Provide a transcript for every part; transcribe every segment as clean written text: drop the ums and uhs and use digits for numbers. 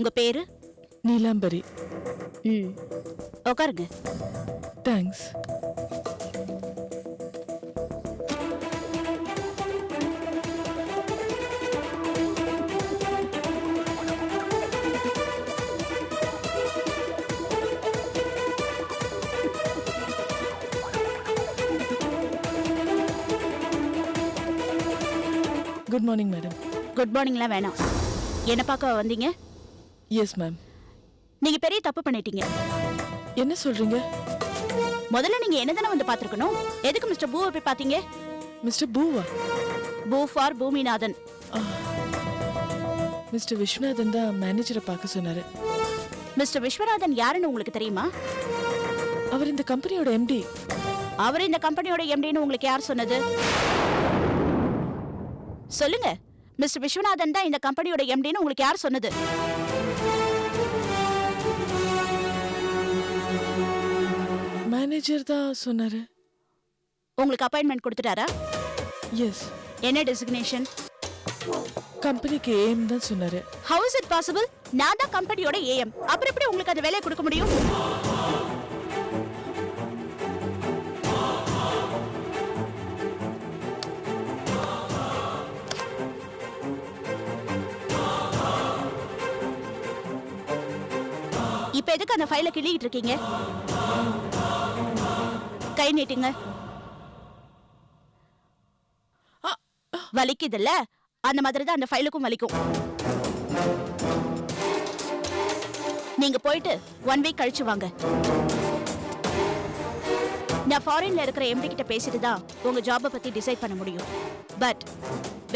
உங்க பேரு? நீலாம்பரி. உட்காருங்க. Thanks. Good morning madam. Good மார்னிங்லாம் வேணாம். என்ன பார்க்க வந்தீங்க? Yes ma'am. நீங்க பெரிய தப்பு பண்ணிட்டீங்க. என்ன சொல்றீங்க? முதல்ல நீங்க என்னதானே வந்து பாத்துருக்கணும். எதுக்கு மிஸ்டர் பூவை போய் பாத்தீங்க? மிஸ்டர் பூவா? பூ ஃபார் பூமிநாதன். மிஸ்டர் விஸ்வநாதன் தான் மேனேஜரை பார்க்க சொன்னாரு. மிஸ்டர் விஸ்வநாதன் யாருன்னு உங்களுக்கு தெரியுமா? அவர் இந்த கம்பெனியோட எம்டி. அவர் இந்த கம்பெனியோட எம்டின்னு உங்களுக்கு யார் சொன்னது? சொல்லுங்க. மிஸ்டர் விஸ்வநாதன் தான் இந்த கம்பெனியோட எம்டின்னு உங்களுக்கு யார் சொன்னது? மேனேஜர் தான் சொன்னாரு. உங்களுக்கு அப்பாயின்மெண்ட் கொடுத்துட்டாரா? எஸ். என்ன டெசிக்னேஷன்? கம்பெனிக்கு ஏஎம் தான் சொன்னாரு. How is it possible? நான் தான் கம்பெனியோட ஏஎம். அப்புறம் எப்படி உங்களுக்கு அந்த வேலையை கொடுக்க முடியும்? இப்ப எதுக்கு அந்த ஃபைலை கிள்ளிட்டு இருக்கீங்க? கை நீட்டுங்க. வலிக்குதுல்ல? அந்த மாதிரி தான் அந்த ஃபைலுக்கும் வலிக்கும். நீங்க போயிட்டு 1 வீக் கழிச்சு வாங்க. நான் ஃபாரின்ல இருக்கிற எம்டி கிட்ட பேசிட்டு தான் உங்க ஜாபை பத்தி டிசைட் பண்ண முடியும். பட்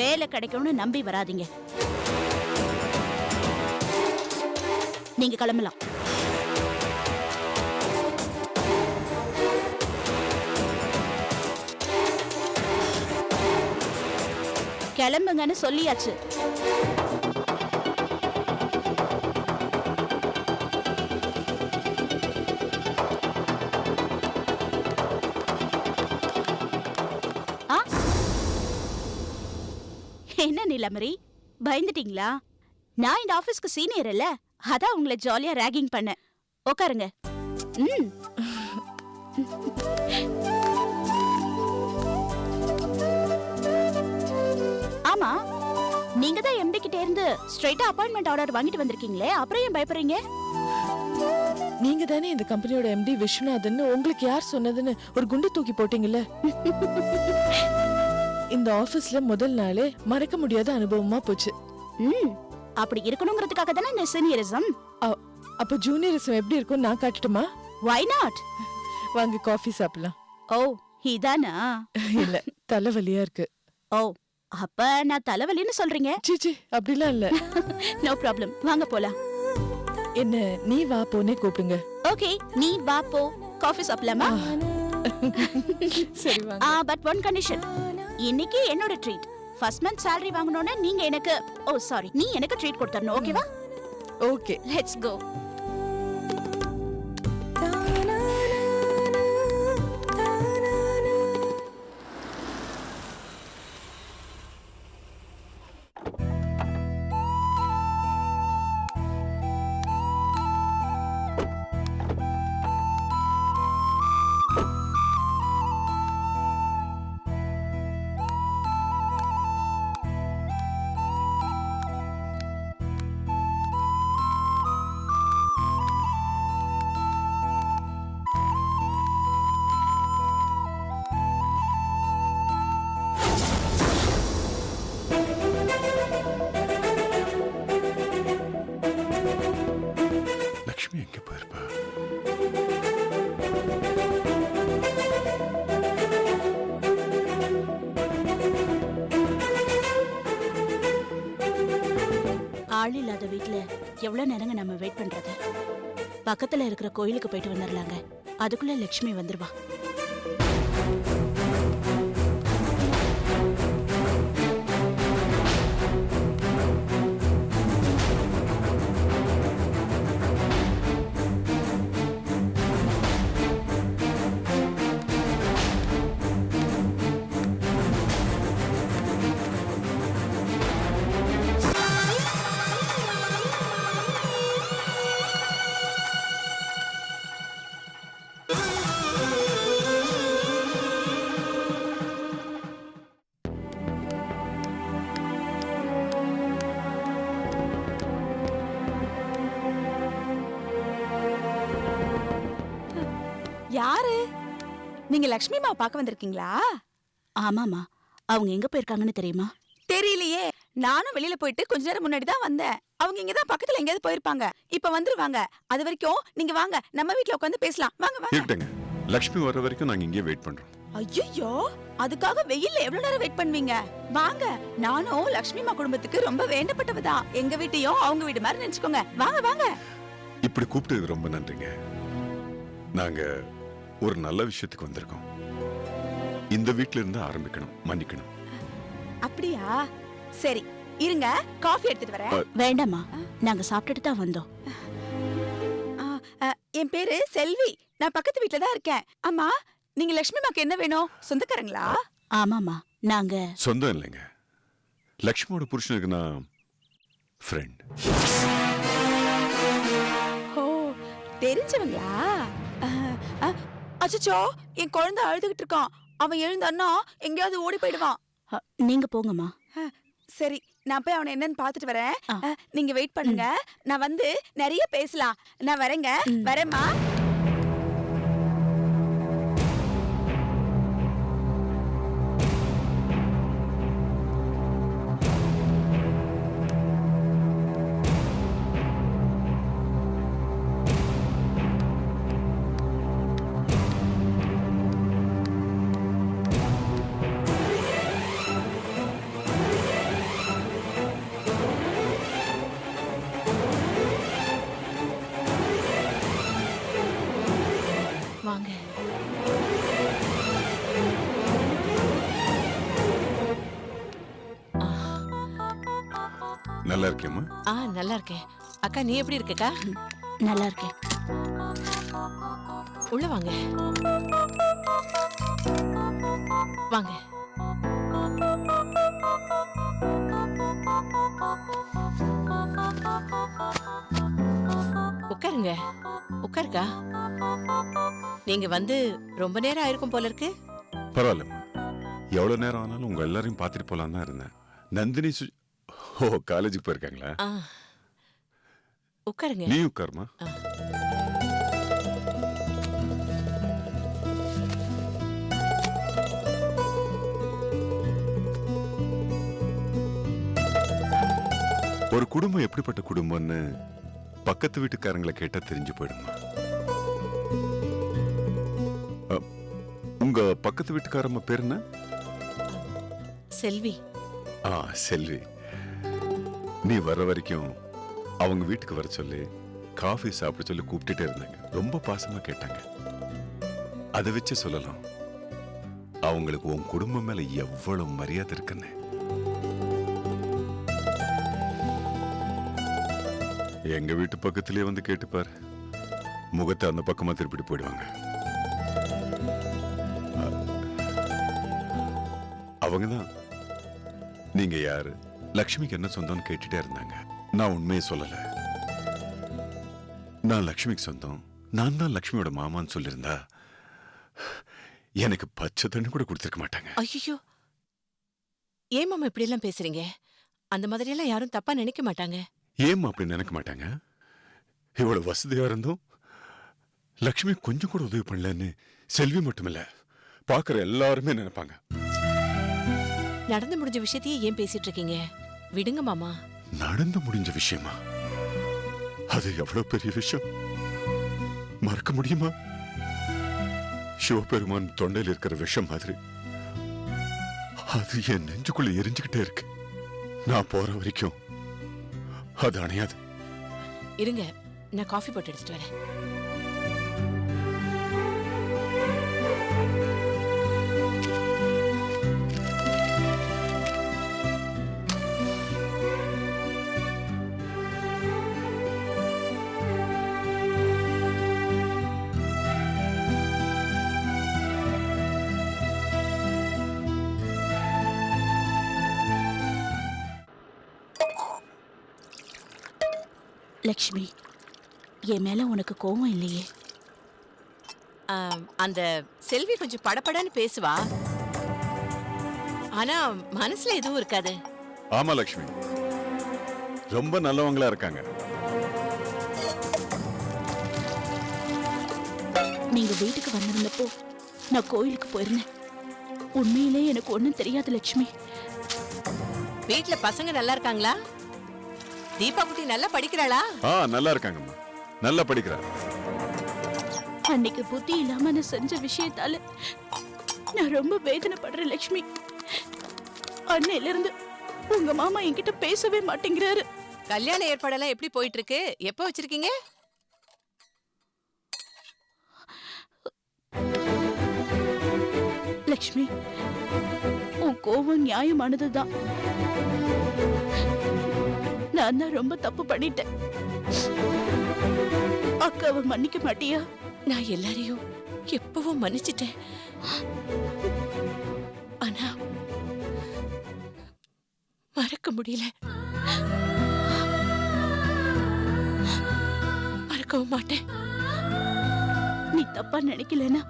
வேலை கிடைக்கும்னு நம்பி வராதீங்க. நீங்க கிளம்பலாம். கிளம்புங்கன்னு சொல்லியாச்சு. என்ன நீலமரி, பயந்துட்டீங்களா? நான் இந்த ஆபீஸ்க்கு சீனியர் இல்ல, அதான் உங்களை ஜாலியா ராகிங் பண்ண. உட்காருங்க. ஆமா, நீங்க தான் எம்டி கிட்ட இருந்து ஸ்ட்ரைட்டா அப்பாயின்மெண்ட் ஆர்டர் வாங்கிட்டு வந்திருக்கீங்களே, அப்புறம் ஏன் பயப்படுறீங்க? நீங்க தானே இந்த கம்பெனியோட எம்டி விஸ்வநாதன். உங்களுக்கு யார் சொன்னதுன்னு ஒரு குண்டு தூக்கி போட்டீங்கல்ல. இந்த ஆபீஸ்ல முதல் நாளே மறக்க முடியாத அனுபவமா போச்சு. அப்படி இருக்கணுங்கிறதுக்காக தானே இந்த சீனியரிசம். அப்ப ஜூனியரிசம் எப்படி இருக்கும் நான் காட்டட்டுமா? Why not? வாங்க காஃபி சாப்பிடலாம். ஓ, இதானா? இல்ல, தலைவலியா இருக்கு. ஓ, அப்ப நான் தலைவலின்னு சொல்றீங்க? சீச்சி, அப்படிலாம் இல்ல. நோ ப்ராப்ளம், வாங்க போலாம். என்ன நீ வா போனே கூப்பிடுங்க. ஓகே, நீ வா போ. காஃபி சாப்பிடலாமா? சரி வாங்க. But one condition. இன்னைக்கு என்னோட ட்ரீட். ஃபர்ஸ்ட் மந்த் salary வாங்கணும்னா நீங்க எனக்கு நீ எனக்கு ட்ரீட் கொடுத்தறணும். ஓகேவா? Okay, let's go. லக்ஷ்மி எங்க போயிருப்பா? ஆள் இல்லாத வீட்ல எவ்வளவு நேரங்க நம்ம வெயிட் பண்றது? பக்கத்துல இருக்கிற கோயிலுக்கு போயிட்டு வந்துடலாங்க. அதுக்குள்ள லட்சுமி வந்துருவா. யாரு? நீங்க லக்ஷ்மி அம்மாவை பார்க்க வந்திருக்கீங்களா? ஆமாமா, அவங்க எங்க போயிருக்காங்கன்னு தெரியுமா? தெரியலையே. நானும் வெளியில போயிட்டு கொஞ்ச நேரம் முன்னாடி தான் வந்தேன். அவங்க இங்கதான் பக்கத்துல எங்கேயாவது போயிருப்பாங்க. இப்ப வந்துருவாங்க. அது வரைக்கும் நீங்க வாங்க, நம்ம வீட்ல உட்காந்து பேசலாம். வாங்க வாங்க. இருக்கட்டுங்க. லக்ஷ்மி வர்ற வரைக்கும் நாங்க இங்கே வெயிட் பண்றோம். ஐயோ, அதுக்காக வெயில்ல எவ்வளவு நேரம் வெயிட் பண்ணுவீங்க? வாங்க. நானும் லக்ஷ்மி அம்மா குடும்பத்துக்கு ரொம்ப வேண்டப்பட்டவதான். எங்க வீட்டையும் அவங்க வீடு மாதிரி நினைச்சுக்கோங்க. வாங்க வாங்க. இப்படி கூப்பிட்டது ரொம்ப நன்றிங்க. நாங்க ஒரு நல்ல விஷயத்துக்கு வந்திருக்கோம். இந்த வீட்ல இருந்து ஆரம்பிக்கணும். மன்னிக்கணும். அப்படியா? சரி, இருங்க, காஃபி எடுத்துட்டு வரேன். வேண்டாமா, நாங்க சாப்பிட்டுட்டு தான் வந்தோம். என் பேரு செல்வி. நான் பக்கத்து வீட்ல தான் இருக்கேன். அம்மா, நீங்க லட்சுமி அம்மாக்கு என்ன வேணும்? சொந்தக்காரங்களா? ஆமாமா, நாங்க சொந்தம் இல்லைங்க. லக்ஷ்மியோட புருஷனுக்கு நான் ஃப்ரெண்ட். ஓ, தெரிஞ்சவங்களா? அச்சச்சோ, என் குழந்தை அழுதுகிட்டு இருக்கான். அவன் எழுந்தான்னா எங்கேயாவது ஓடி போயிடுவான். நீங்க போங்கம்மா. சரி, நான் போய் அவனை என்னன்னு பாத்துட்டு வரேன். நீங்க வெயிட் பண்ணுங்க. நான் வந்து நிறைய பேசலாம். நான் வரேங்க. வரேம்மா. வாங்க. நல்லா இருக்கேம்மா. நல்லா இருக்கேன். அக்கா, நீ எப்படி இருக்கக்கா? நல்லா இருக்கேன். உள்ள வாங்க. வாங்க. உட்காருங்க. உட்காருக்கா. நீங்க வந்து ரொம்ப நேரம் ஆயிருக்கும் போல இருக்கு. பரவாயில்லம்மா. எவ்வளவு நேரம் ஆனாலும் உங்க எல்லாரையும் பார்த்துட்டு போலாம் தான் இருந்தேன். நந்தினி காலேஜுக்கு போயிருக்காங்களா? உட்காருங்க. நீ உட்காருமா. ஒரு குடும்பம் எப்படிப்பட்ட குடும்பம்னு பக்கத்து வீட்டுக்காரங்களை கேட்டா தெரிஞ்சு போயிடுமா. உங்க பக்கத்து வீட்டுக்காரம்மா பேர் என்ன? செல்வி. செல்வி. நீ வர்ற வரைக்கும் அவங்க வீட்டுக்கு வர சொல்லி காஃபி சாப்பிட சொல்லி கூப்பிட்டுட்டே இருந்தாங்க. ரொம்ப பாசமா கேட்டாங்க. அதை வச்சு சொல்லலாம் அவங்களுக்கு உன் குடும்பம் மேல எவ்வளவு மரியாதை இருக்குன்னு. எங்க வீட்டு பக்கத்திலேயே வந்து கேட்டுப்பாரு. முகத்தை அந்த பக்கமா திருப்பிட்டு போயிடுவாங்க. அவங்கதான் நீங்க யாரு, லக்ஷ்மிக்கு என்ன சொந்தம்னு கேட்டுட்டே இருந்தாங்க. நான் உண்மையை சொல்லல. நான் லக்ஷ்மிக்கு சொந்தம், நான் தான் லக்ஷ்மியோட மாமான்னு சொல்லியிருந்தா எனக்கு பச்சை தண்ணி கூட கொடுத்திருக்க மாட்டாங்க. ஐயோ, ஏன் மாமா இப்படி எல்லாம் பேசுறீங்க? அந்த மாதிரி எல்லாம் யாரும் தப்பா நினைக்க மாட்டாங்க. ஏமா அப்படி நினைக்க மாட்டாங்க? இவ்வளவு வசதியா இருந்தும் லக்ஷ்மி கொஞ்சம் கூட உதவி பண்ணலன்னு செல்வி மட்டுமில்ல, பாக்குற எல்லாருமே நினைப்பாங்க. நடந்து முடிஞ்ச விஷயத்தையே ஏன் பேசிட்டு இருக்கீங்க? விடுங்க மாமா. நடந்து முடிஞ்ச விஷயமா? அது எவ்வளவு பெரிய விஷயம், மறக்க முடியுமா? சிவபெருமான் தொண்டையில் இருக்கிற விஷம் மாதிரி அது என் நெஞ்சுக்குள்ள எரிஞ்சுக்கிட்டே இருக்கு. நான் போற வரைக்கும் அது அணையாது. இருங்க, நான் காஃபி போட்டு எடுத்துட்டு வரேன். லக்ஷ்மி, என் மேல உனக்கு கோவம் இல்லையே? அந்த செல்வி கொஞ்சம் படபடன்னு பேசுவா, ஆனா மனசுல எதுவும் இருக்காது. ஆமா லக்ஷ்மி, ரொம்ப நல்லவங்களா இருக்காங்க. நீங்க வீட்டுக்கு வந்திருந்தப்போ நான் கோயிலுக்கு போயிருந்தேன். உண்மையிலே எனக்கு ஒண்ணும் தெரியாது லட்சுமி. வீட்ல பசங்க நல்லா இருக்காங்களா? தீபா குட்டி நல்லா படிக்கிறாளா? நல்லா இருக்காங்கம்மா, நல்லா படிக்கிறா. அன்னைக்கு புத்தி இல்லாம நான் செஞ்ச விஷயத்தால நான் ரொம்ப வேதனைப்படுறேன் லட்சுமி. அன்னையில இருந்து உங்க மாமா என்கிட்ட பேசவே மாட்டேங்கிறாரு. கல்யாண ஏற்பாடெல்லாம் எப்படி போயிட்டு இருக்கு? எப்ப வச்சிருக்கீங்க? லட்சுமி, உன் கோவம் நியாயமானதுதான். நான் தான் ரொம்ப தப்பு பண்ணிட்டேன். அக்காவை மன்னிக்க மாட்டியா? நான் எல்லாரையும் எப்பவும் மன்னிச்சிட்டேன். ஆனா மறக்க முடியல. மறக்கவும் மாட்டேன். நீ தப்பா நினைக்கலனா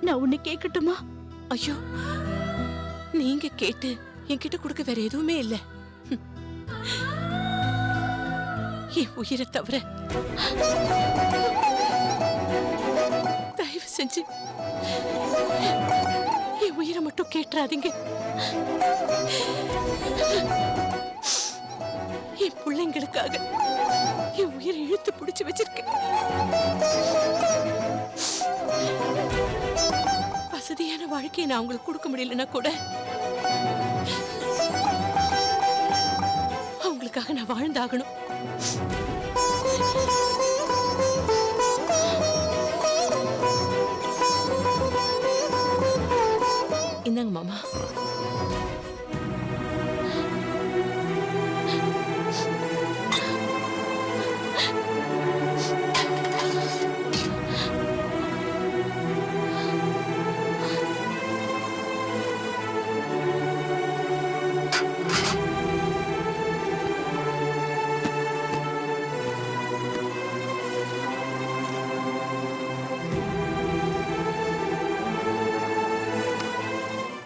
நான் உன்னை கேட்கட்டுமா? ஐயோ, நீங்க கேட்டு என்கிட்ட கொடுக்க வேற எதுவுமே இல்ல. என் உயிரை தவிர தயவு செஞ்சு என் உயிரை மட்டும் கேட்டுறாதீங்க. என் பிள்ளைங்களுக்காக என் உயிரை இழுத்து பிடிச்சு வச்சிருக்கேன். வசதியான வாழ்க்கையை நான் உங்களுக்கு கொடுக்க முடியலன்னா கூட அவங்களுக்காக நான் வாழ்ந்தாகணும். இந்தாங்க மாமா.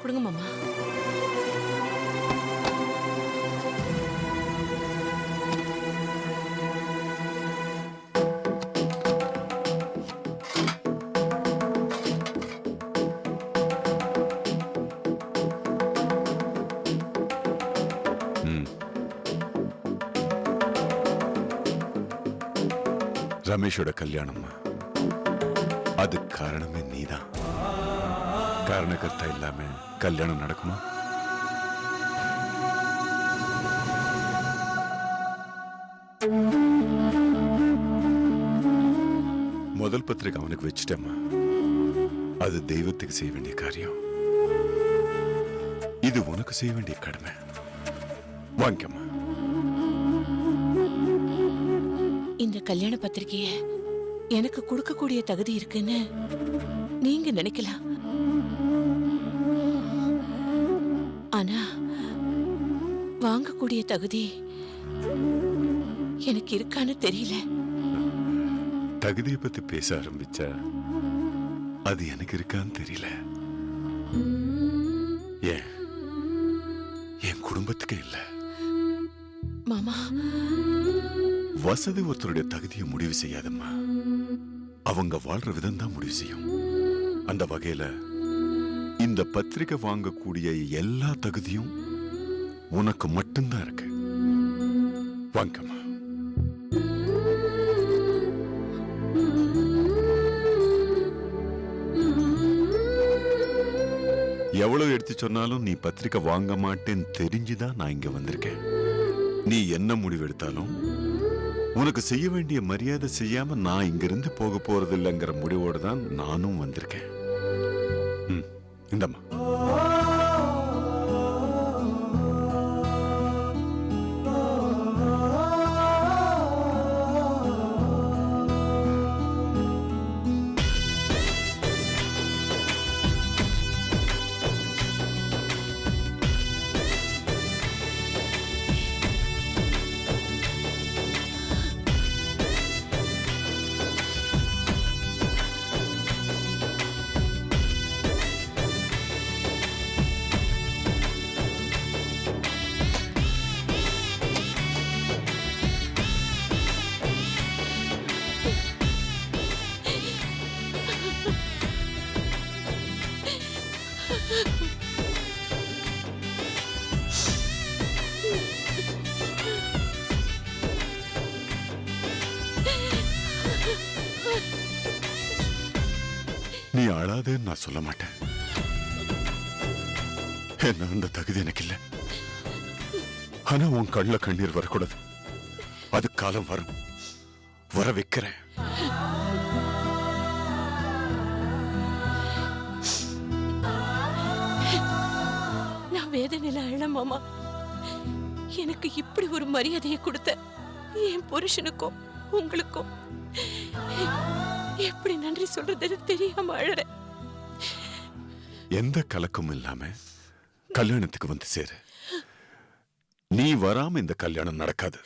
கொடுங்க மாமா. ரமேஷோட கல்யாணம்மா, அது காரணமே நீதான். காரணக்கர்த்தா இல்லாம கல்யாணம் நடக்குமா? முதல் பத்திரிக்கை அவனுக்கு வச்சுட்டேம்மா. அது தெய்வத்துக்கு செய்ய வேண்டிய காரியம், இது உனக்கு செய்ய வேண்டிய கடமை. வாங்கிக்கம்மா. இந்த கல்யாண பத்திரிகைய எனக்கு கொடுக்கக்கூடிய தகுதி இருக்குன்னு நீங்க நினைக்கலாம். ஆனா வாங்கக்கூடிய தகுதி எனக்கு இருக்கான்னு தெரியல. தகுதியை பத்தி பேச ஆரம்பிச்சா அது எனக்கு இருக்கான்னு தெரியல. ஏன் என் குடும்பத்துக்கே இல்ல. மாமா, வசதி ஒருத்தருடைய தகுதியை முடிவு செய்யாதம்மா, அவங்க வாழ்ற விதம் தான் முடிவு செய்யும். அந்த வகையில இந்த பத்திரிகை வாங்கக்கூடிய எல்லா தகுதியும் உனக்கு மட்டும்தான் இருக்கு. வாங்கம்மா. எவ்வளவு எடுத்து சொன்னாலும் நீ பத்திரிக்கை வாங்க மாட்டேன்னு தெரிஞ்சுதான் நான் இங்க வந்திருக்கேன். நீ என்ன முடிவு எடுத்தாலும் உனக்கு செய்ய வேண்டிய மரியாதை செய்யாம நான் இங்கிருந்து போக போறது இல்லைங்கிற முடிவோடு தான் நானும் வந்திருக்கேன். இந்தம்மா. நீ அழாதேன்னு நான் சொல்ல மாட்டேன். என்ன அந்த தகுதி எனக்கு இல்ல. ஆனா உன் கண்ணுல கண்ணீர் வரக்கூடாது. அது காலம் வரும், வர வைக்கிறேன். நான் வேதனையில அழ மாமா. எனக்கு இப்படி ஒரு மரியாதையை கொடுத்த என் புருஷனுக்கும் உங்களுக்கும் எப்படி நன்றி சொல்றதுன்னு தெரியாம அழறேன். எந்த கலக்கமும் இல்லாம கல்யாணத்துக்கு வந்து சேரு. நீ வராம இந்த கல்யாணம் நடக்காது.